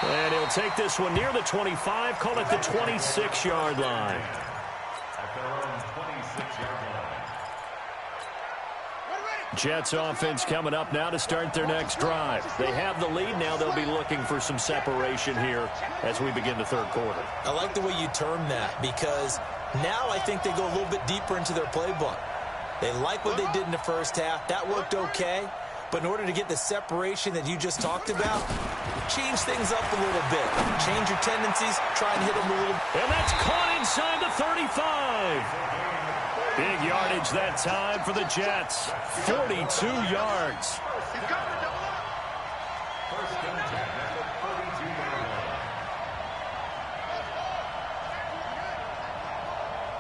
And he'll take this one near the 25, call it the 26-yard line. At their own 26-yard line. Jets offense coming up now to start their next drive. They have the lead now. They'll be looking for some separation here as we begin the 3rd quarter. I like the way you term that, because now I think they go a little bit deeper into their playbook. They like what they did in the first half. That worked okay. But in order to get the separation that you just talked about, change things up a little bit. Change your tendencies. Try and hit them a little. And that's caught inside the 35. Big yardage that time for the Jets. 42 yards. First and 10 at the 42-yard line.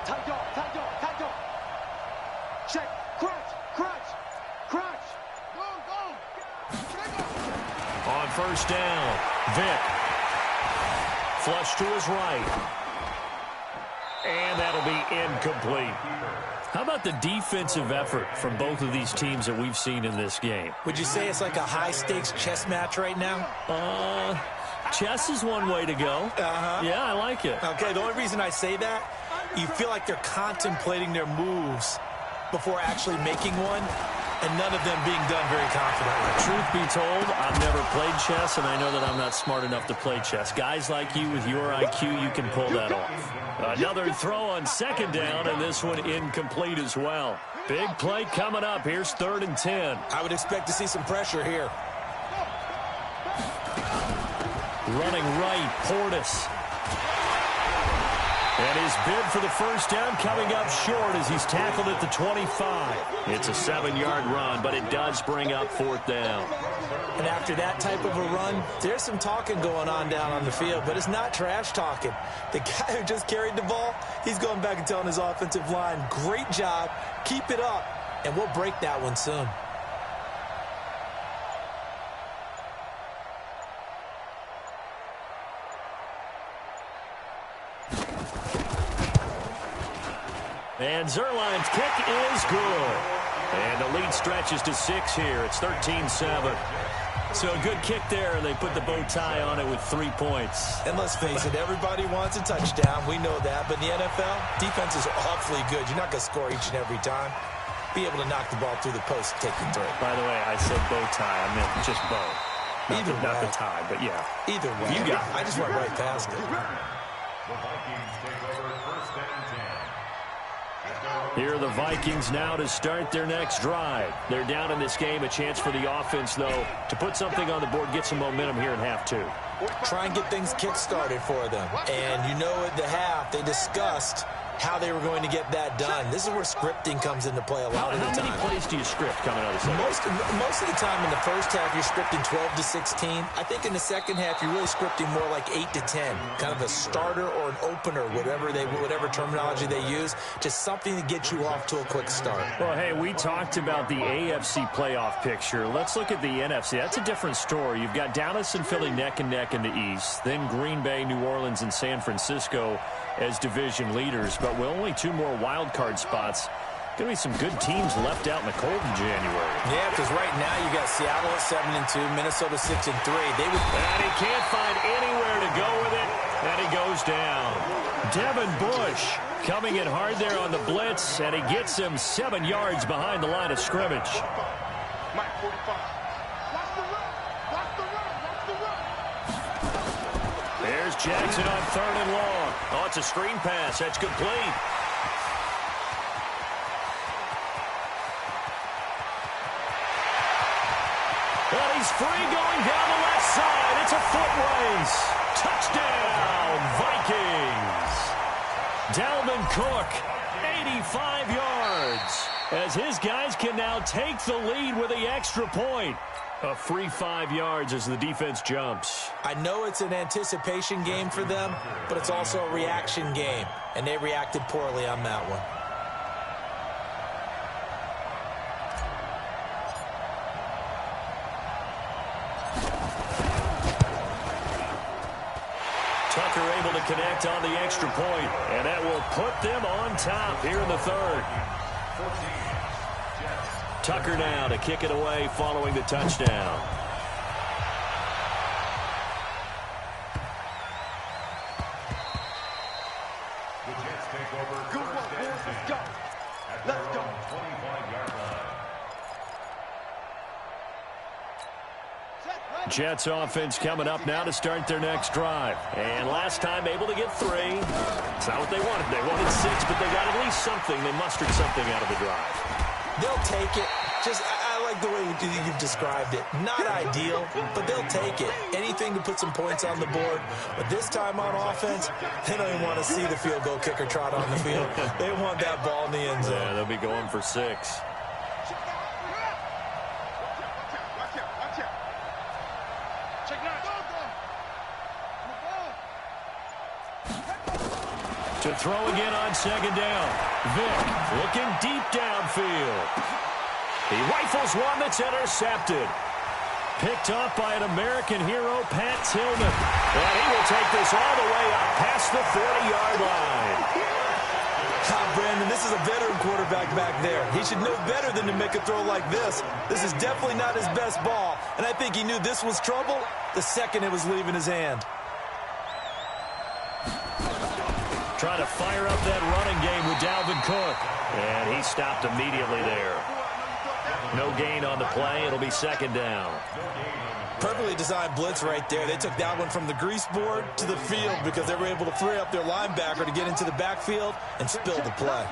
Tight dog, tight dog, tight dog. Check, crunch, crunch, crunch. Go, go. On first down, Vick. Flush to his right. And that'll be incomplete. How about the defensive effort from both of these teams that we've seen in this game? Would you say it's like a high-stakes chess match right now? Chess is one way to go. Yeah, I like it. Okay, the only reason I say that, you feel like they're contemplating their moves before actually making one, and none of them being done very confidently. Truth be told, I've never played chess, and I know that I'm not smart enough to play chess. Guys like you with your IQ, you can pull that off. Another throw on second down, and this one incomplete as well. Big play coming up. Here's 3rd and 10. I would expect to see some pressure here. Running right, Portis. And his bid for the first down coming up short as he's tackled at the 25. It's a 7-yard run, but it does bring up 4th down. And after that type of a run, there's some talking going on down on the field, but it's not trash talking. The guy who just carried the ball, he's going back and telling his offensive line, great job, keep it up, and we'll break that one soon. And Zuerlein's kick is good. And the lead stretches to 6 here. It's 13-7. So a good kick there, and they put the bow tie on it with 3 points. And let's face it, everybody wants a touchdown. We know that. But in the NFL, defense is awfully good. You're not going to score each and every time. Be able to knock the ball through the post and take the throw. By the way, I said bow tie. I meant just bow. Not the tie, but yeah. Either way. You got it. I just went right past it. The Vikings take over 1st and 10. Here are the Vikings now to start their next drive. They're down in this game. A chance for the offense, though, to put something on the board, get some momentum here in half 2. Try and get things kick-started for them. And you know at the half, they discussed how they were going to get that done. This is where scripting comes into play a lot of the time. How many plays do you script coming out of the second? Most of the time in the first half, you're scripting 12 to 16. I think in the second half, you're really scripting more like 8 to 10. Kind of a starter or an opener, whatever terminology they use. Just something to get you off to a quick start. Well, hey, we talked about the AFC playoff picture. Let's look at the NFC. That's a different story. You've got Dallas and Philly neck and neck in the East. Then Green Bay, New Orleans, and San Francisco as division leaders, but with only 2 more wild card spots, going to be some good teams left out in the cold in January. Yeah, because right now you got Seattle at 7-2, Minnesota 6-3. And he can't find anywhere to go with it, and he goes down. Devin Bush coming in hard there on the blitz, and he gets him 7 yards behind the line of scrimmage. Mike 45. Watch the run. Watch the run. Watch the run. There's Jackson on 3rd and long. Oh, it's a screen pass. That's complete. Well, he's free going down the left side. It's a foot race. Touchdown, Vikings. Dalvin Cook, 85 yards. As his guys can now take the lead with the extra point. A free 5 yards as the defense jumps. I know it's an anticipation game for them, but it's also a reaction game, and they reacted poorly on that one. Tucker able to connect on the extra point, and that will put them on top here in the 3rd. Tucker now to kick it away following the touchdown. The Jets take over Good work, 1st and boys. 10. Let's go. Let's go. 25-yard line. Jets offense coming up now to start their next drive. And last time able to get 3. It's not what they wanted. They wanted 6, but they got at least something. They mustered something out of the drive. They'll take it. I like the way you've described it. Not ideal, but they'll take it. Anything to put some points on the board. But this time on offense, they don't even want to see the field goal kicker trot on the field. They want that ball in the end zone. Yeah, they'll be going for 6. Watch out. Check it out. To throw again on 2nd down. Vick looking deep downfield. He rifles one that's intercepted. Picked off by an American hero, Pat Tillman. And he will take this all the way up past the 40-yard line. Brandon, this is a veteran quarterback back there. He should know better than to make a throw like this. This is definitely not his best ball, and I think he knew this was trouble the second it was leaving his hand. Trying to fire up that running game with Dalvin Cook. And he stopped immediately there. No gain on the play. It'll be second down. Perfectly designed blitz right there. They took that one from the grease board to the field because they were able to free up their linebacker to get into the backfield and spill the play.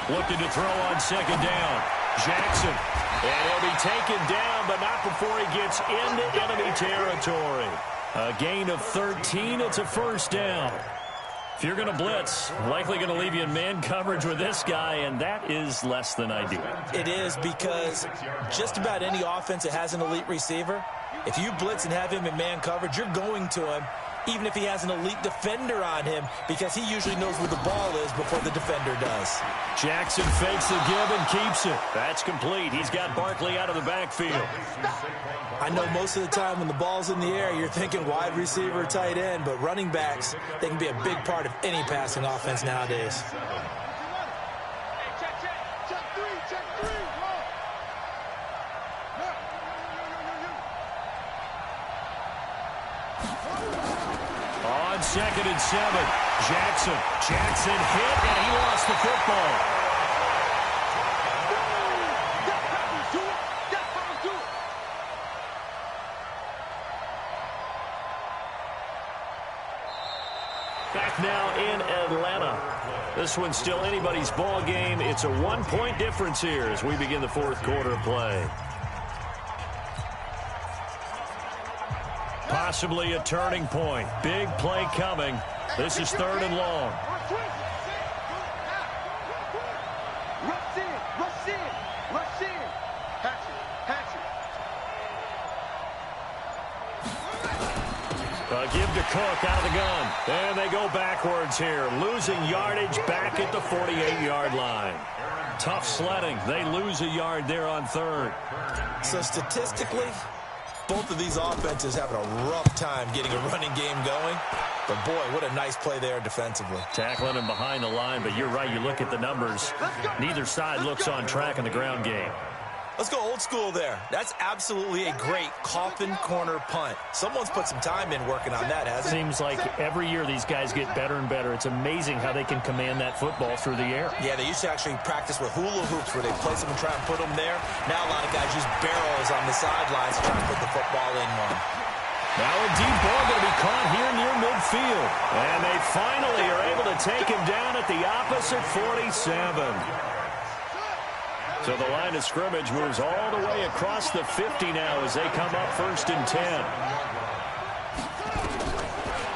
Looking to throw on second down. Jackson. And he'll be taken down, but not before he gets into enemy territory. A gain of 13. It's a first down. If you're going to blitz, likely going to leave you in man coverage with this guy, and that is less than ideal. It is, because just about any offense that has an elite receiver, if you blitz and have him in man coverage, you're going to him, even if he has an elite defender on him, because he usually knows where the ball is before the defender does. Jackson fakes the give and keeps it. That's complete. He's got Barkley out of the backfield. I know most of the time when the ball's in the air, you're thinking wide receiver, tight end, but running backs, they can be a big part of any passing offense nowadays. On 2nd and 7, Jackson hit, and he lost the football. Back now in Atlanta. This one's still anybody's ball game. It's a 1-point difference here as we begin the fourth quarter of play. Possibly a turning point. Big play coming. This is 3rd and long. Rush in. Hatch it. Give to Cook out of the gun. And they go backwards here. Losing yardage back at the 48-yard line. Tough sledding. They lose a yard there on 3rd. So statistically, both of these offenses having a rough time getting a running game going. But, boy, what a nice play there defensively. Tackling him behind the line, but you're right. You look at the numbers. Neither side looks on track in the ground game. Let's go old school there. That's absolutely a great coffin corner punt. Someone's put some time in working on that, hasn't it? Seems like every year these guys get better and better. It's amazing how they can command that football through the air. Yeah, they used to actually practice with hula hoops where they place them and try and put them there. Now a lot of guys use barrels on the sidelines to try and put the football in one. Now a deep ball going to be caught here near midfield. And they finally are able to take him down at the opposite 47. So the line of scrimmage moves all the way across the 50 now as they come up 1st and 10.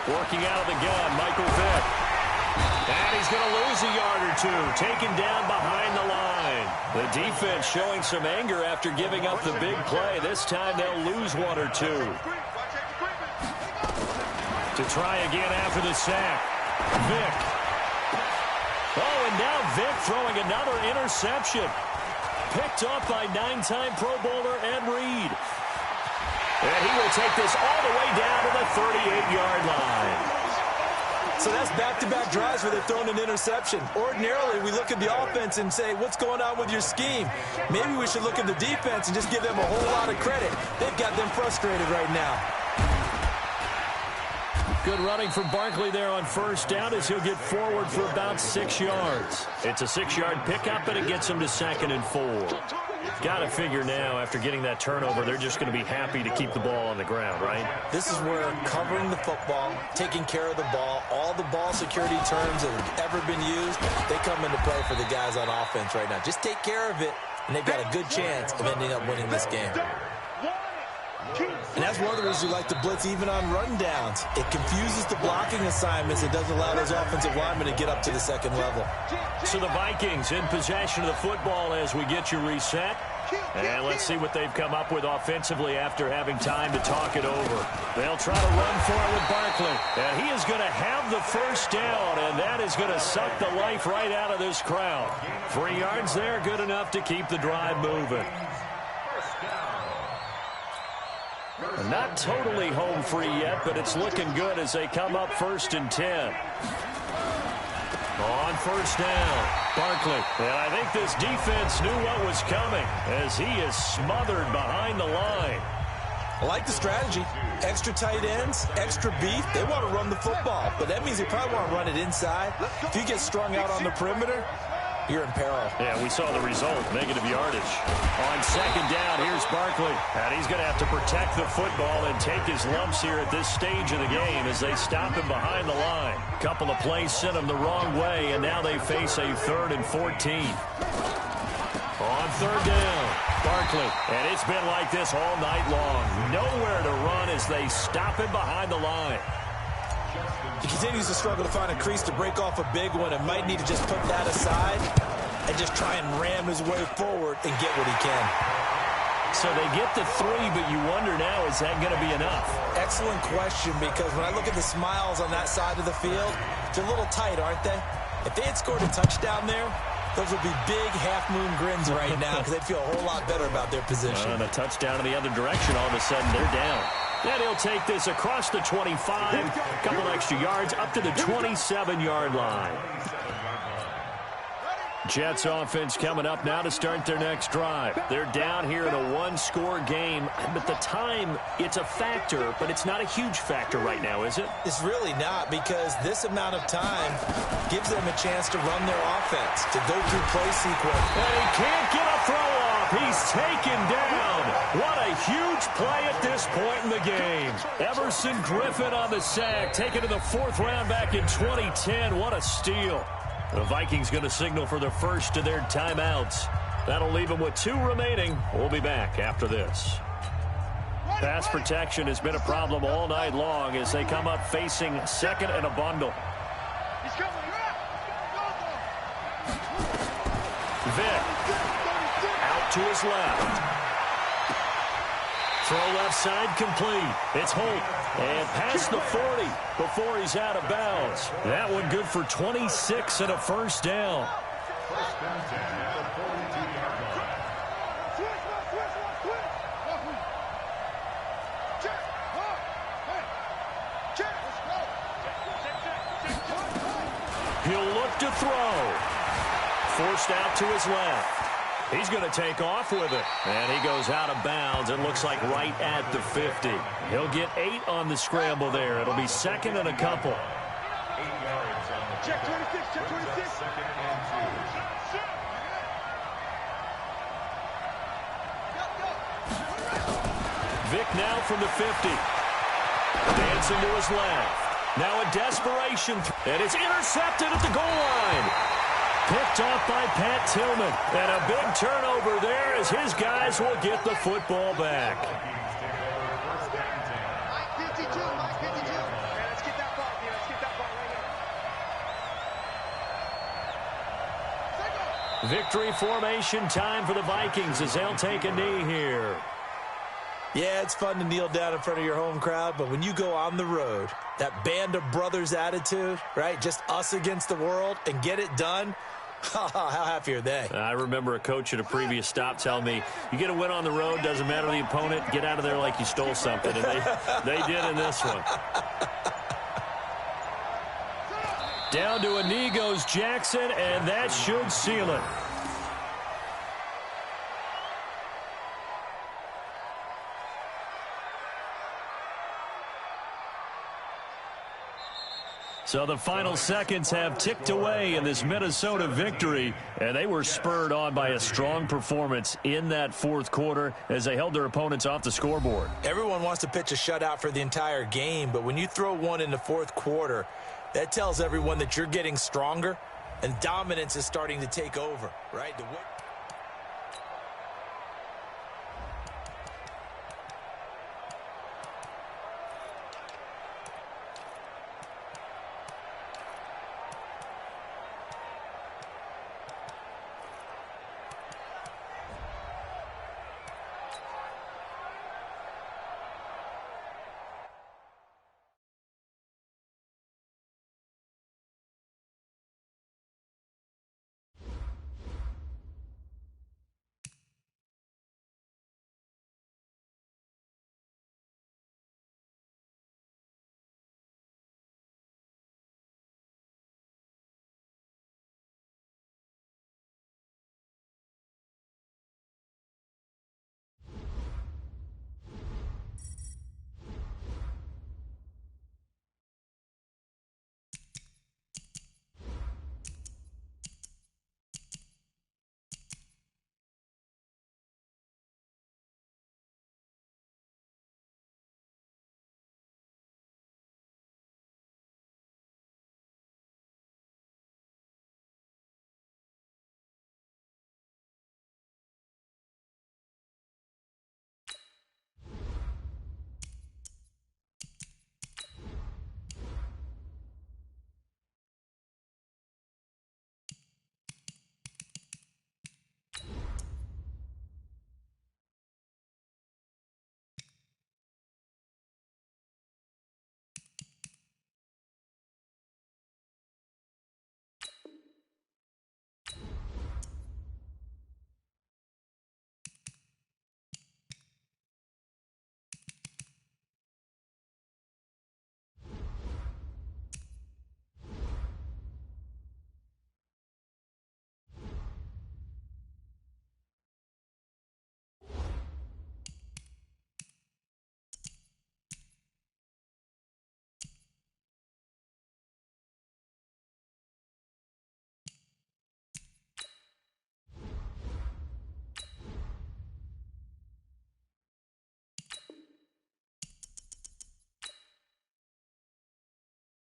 Working out of the gun, Michael Vick. And he's going to lose a yard or two, taken down behind the line. The defense showing some anger after giving up the big play. This time they'll lose 1 or 2. To try again after the sack. Vick. Oh, and now Vick throwing another interception. Picked off by 9-time Pro Bowler Ed Reed. And he will take this all the way down to the 38-yard line. So that's back-to-back drives where they've thrown an interception. Ordinarily, we look at the offense and say, what's going on with your scheme? Maybe we should look at the defense and just give them a whole lot of credit. They've got them frustrated right now. Good running from Barkley there on 1st down as he'll get forward for about 6 yards. It's a 6-yard pickup, and it gets him to 2nd and 4. Got to figure now, after getting that turnover, they're just going to be happy to keep the ball on the ground, right? This is where covering the football, taking care of the ball, all the ball security terms that have ever been used, they come into play for the guys on offense right now. Just take care of it, and they've got a good chance of ending up winning this game. And that's one of the reasons we like to blitz even on rundowns. It confuses the blocking assignments. It doesn't allow those offensive linemen to get up to the 2nd level. So the Vikings in possession of the football as we get you reset. And let's see what they've come up with offensively after having time to talk it over. They'll try to run for it with Barkley. And he is going to have the 1st down, and that is going to suck the life right out of this crowd. 3 yards there, good enough to keep the drive moving. Not totally home free yet, but it's looking good as they come up 1st and 10. On 1st down, Barkley. And I think this defense knew what was coming as he is smothered behind the line. I like the strategy. Extra tight ends, extra beef. They want to run the football, but that means they probably want to run it inside. If you get strung out on the perimeter, you're in peril. Yeah, we saw the result, negative yardage. On 2nd down, here's Barkley. And he's going to have to protect the football and take his lumps here at this stage of the game as they stop him behind the line. Couple of plays sent him the wrong way, and now they face a 3rd and 14. On 3rd down, Barkley. And it's been like this all night long. Nowhere to run as they stop him behind the line. He continues to struggle to find a crease to break off a big one and might need to just put that aside and just try and ram his way forward and get what he can. So they get the 3, but you wonder now, is that going to be enough? Excellent question, because when I look at the smiles on that side of the field, they're a little tight, aren't they? If they had scored a touchdown there, those would be big half-moon grins right now because they'd feel a whole lot better about their position. And a touchdown in the other direction, all of a sudden they're down. And he'll take this across the 25, couple extra yards up to the 27-yard line. Jets offense coming up now to start their next drive. They're down here in a 1-score game, but the time, it's a factor, but it's not a huge factor right now, is it? It's really not, because this amount of time gives them a chance to run their offense, to go through play sequence. And he can't get a throw off. He's taken down. What a huge play at this point in the game. Everson Griffin on the sack, taken to the 4th round back in 2010. What a steal. The Vikings going to signal for the first of their timeouts. That'll leave them with 2 remaining. We'll be back after this. Pass protection has been a problem all night long as they come up facing 2nd and a bundle. Vick out to his left. Throw left side complete. It's Holt. And past the 40 before he's out of bounds. That one good for 26 and a 1st down. First and 10 at the 42-yard line. He'll look to throw. Forced out to his left. He's going to take off with it. And he goes out of bounds. It looks like right at the 50. He'll get 8 on the scramble there. It'll be 2nd and a couple. 8 yards on the check 26, check 26. 2nd and 2. Vick now from the 50. Dancing to his left. Now a desperation. And it's intercepted at the goal line. Picked off by Pat Tillman. And a big turnover there as his guys will get the football back. Mike 52, Mike 52. Yeah, let's get that ball, man. Let's get that ball right here. Victory formation time for the Vikings as they'll take a knee here. Yeah, it's fun to kneel down in front of your home crowd, but when you go on the road, that band of brothers attitude, right, just us against the world, and get it done, how happy are they? I remember a coach at a previous stop telling me, you get a win on the road, doesn't matter the opponent, get out of there like you stole something, and they did in this one. Down to a knee goes Jackson, and that should seal it. So the final seconds have ticked away in this Minnesota victory, and they were spurred on by a strong performance in that 4th quarter as they held their opponents off the scoreboard. Everyone wants to pitch a shutout for the entire game, but when you throw one in the 4th quarter, that tells everyone that you're getting stronger and dominance is starting to take over, right?